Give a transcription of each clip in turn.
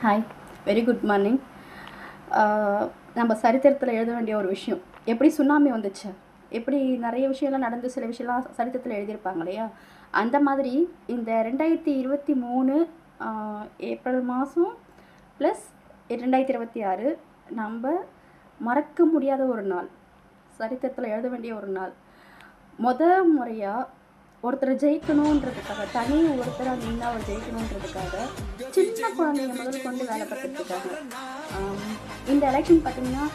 Hi, very good morning. நம்ம சரித்திரத்தில் எழுத வேண்டிய ஒரு விஷயம், எப்படி சுனாமி வந்துச்சு, எப்படி நிறைய விஷயம்லாம் நடந்து சில விஷயம்லாம் சரித்திரத்தில் எழுதியிருப்பாங்க இல்லையா? அந்த மாதிரி இந்த 2023 ஏப்ரல் மாதம் ப்ளஸ் 2026 நம்ம மறக்க முடியாத ஒரு நாள், சரித்திரத்தில் எழுத வேண்டிய ஒரு நாள். முறையாக ஒருத்தரை ஜெயிக்கணுன்றதுக்காக, தனி ஒருத்தராக நின்று அவர் ஜெயிக்கணுன்றதுக்காக சின்ன குழந்தைங்க முதல் கொண்டு வேலை பார்த்துட்ருக்காங்க. இந்த எலெக்ஷன் பார்த்திங்கன்னா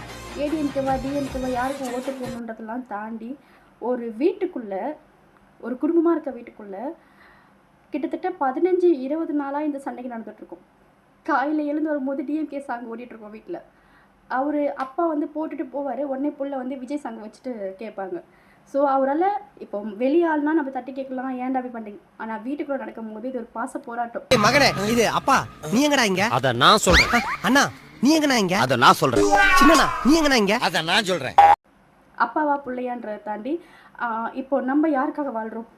ஏடிஎம்கேவா டிஎம்கேவா யாருக்கு ஓட்டு போடணுன்றதெல்லாம் தாண்டி ஒரு வீட்டுக்குள்ளே, ஒரு குடும்பமாக இருக்க வீட்டுக்குள்ளே கிட்டத்தட்ட 15-20 நாளாக இந்த சண்டைக்கு நடந்துகிட்ருக்கோம். காலையில் எழுந்து வரும்போது டிஎம்கே சாங் ஓடிட்டுருக்கோம் வீட்டில். அவர் அப்பா வந்து போட்டுட்டு போவார், உடனே புள்ள வந்து விஜய் சாங் வச்சுட்டு கேட்பாங்க. ஸோ அவரால் இப்போ வெளியாள்னா நம்ம தட்டி கேட்கலாம், ஏன்டா அப்படி பண்ணுறீங்க. ஆனால் வீட்டுக்குள்ளே நடக்கும் போது இது ஒரு பாச போராட்டம். மகனே, இது அப்பா நீ எங்கடா இங்க? அத நான் சொல்றேன். அண்ணா நீ எங்கடா இங்க? அத நான் சொல்றேன். சின்னண்ணா நீ எங்கடா இங்க? அத நான் சொல்றேன். அப்பாவா பிள்ளையான்றதை தாண்டி இப்போ நம்ம யாருக்காக வாழ்கிறோம்?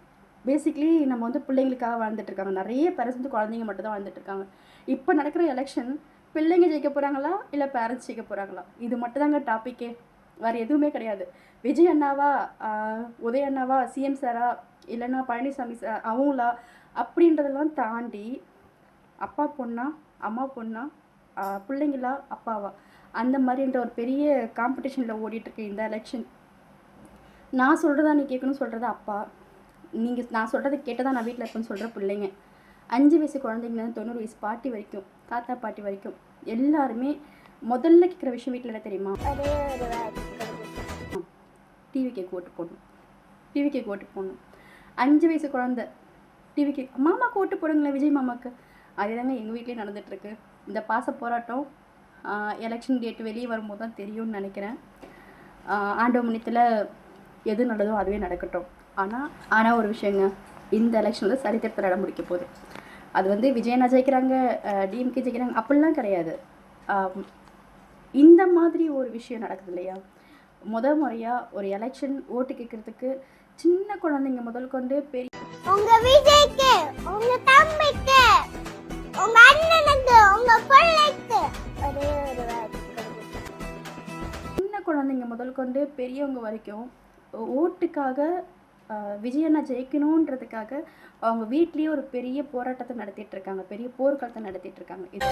பேசிக்லி நம்ம வந்து பிள்ளைங்களுக்காக வாழ்ந்துட்டு இருக்காங்க. நிறைய பேரண்ட்ஸ் வந்து குழந்தைங்க மட்டும் தான் வாழ்ந்துட்டு இருக்காங்க. இப்போ நடக்கிற எலெக்ஷன் பிள்ளைங்க ஜெயிக்க போகிறாங்களா இல்லை பேரண்ட்ஸ் ஜெயிக்க போகிறாங்களா? இது மட்டும் தாங்க டாப்பிக்கே, வேறு எதுவுமே கிடையாது. விஜய் அண்ணாவா, உதய அண்ணாவா, சிஎம் சாரா, இல்லைன்னா பழனிசாமி சார் அவங்களா அப்படின்றதெல்லாம் தாண்டி அப்பா பொண்ணா, அம்மா பொண்ணா, பிள்ளைங்களா, அப்பாவா, அந்த மாதிரின்ற ஒரு பெரிய காம்படிஷனில் ஓடிட்டுருக்கு இந்த எலெக்ஷன். நான் சொல்கிறதா நீ கேட்கணும்னு சொல்கிறதா அப்பா, நான் சொல்கிறத கேட்டதான் நான் வீட்டில் இருப்பேன்னு சொல்கிற பிள்ளைங்க. 5 வயசு குழந்தைங்கலேருந்து 90 வயசு பாட்டி வரைக்கும், தாத்தா பாட்டி வரைக்கும் எல்லாருமே முதல்ல கேட்குற விஷயம் வீட்டில் என்ன தெரியுமா? டிவிக்கு ஓட்டு போடணும், டிவிக்கு ஓட்டு போடணும். 5 வயசு குழந்தை டிவிக்கு மாமாவுக்கு ஓட்டு போடுங்களேன், விஜய் மாமாவுக்கு. அதே தாங்க எங்கள் வீட்லேயும் நடந்துகிட்ருக்கு. இந்த பாச போராட்டம் எலெக்ஷன் டேட் வெளியே வரும்போது தான் தெரியும்னு நினைக்கிறேன். ஆண்டவமணியத்தில் எது நல்லதோ அதுவே நடக்கட்டும். ஆனால் ஒரு விஷயங்க, இந்த எலெக்ஷனில் சரித்திரத்தில் இடம் முடிக்க போகுது. அது வந்து விஜயண்ணா ஜெயிக்கிறாங்க, டிஎம்கே ஜெயிக்கிறாங்க அப்படிலாம் கிடையாது. இந்த மாதிரி ஒரு விஷயம் நடக்குது இல்லையா? முறையாக ஒரு எலெக்ஷன் ஓட்டு கேட்கறதுக்கு சின்ன குழந்தைங்க முதல் கொண்டு பெரிய, உங்க விஜய்க்கு, உங்க தம்பிக்கு, உங்க அண்ணனுக்கு, உங்க பிள்ளைக்கு ஒரே ஒரு சின்ன குழந்தைங்க முதல் கொண்டு பெரியவங்க வரைக்கும் ஓட்டுக்காக விஜயண்ணா ஜெயிக்கணுன்றதுக்காக அவங்க வீட்லேயே ஒரு பெரிய போராட்டத்தை நடத்திட்டு இருக்காங்க, பெரிய போர்க்களத்தை நடத்திட்டு இருக்காங்க. இது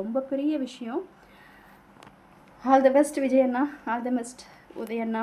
ரொம்ப பெரிய விஷயம். ஆல் தி பெஸ்ட் விஜயண்ணா, ஆல் தி பெஸ்ட் உதயண்ணா.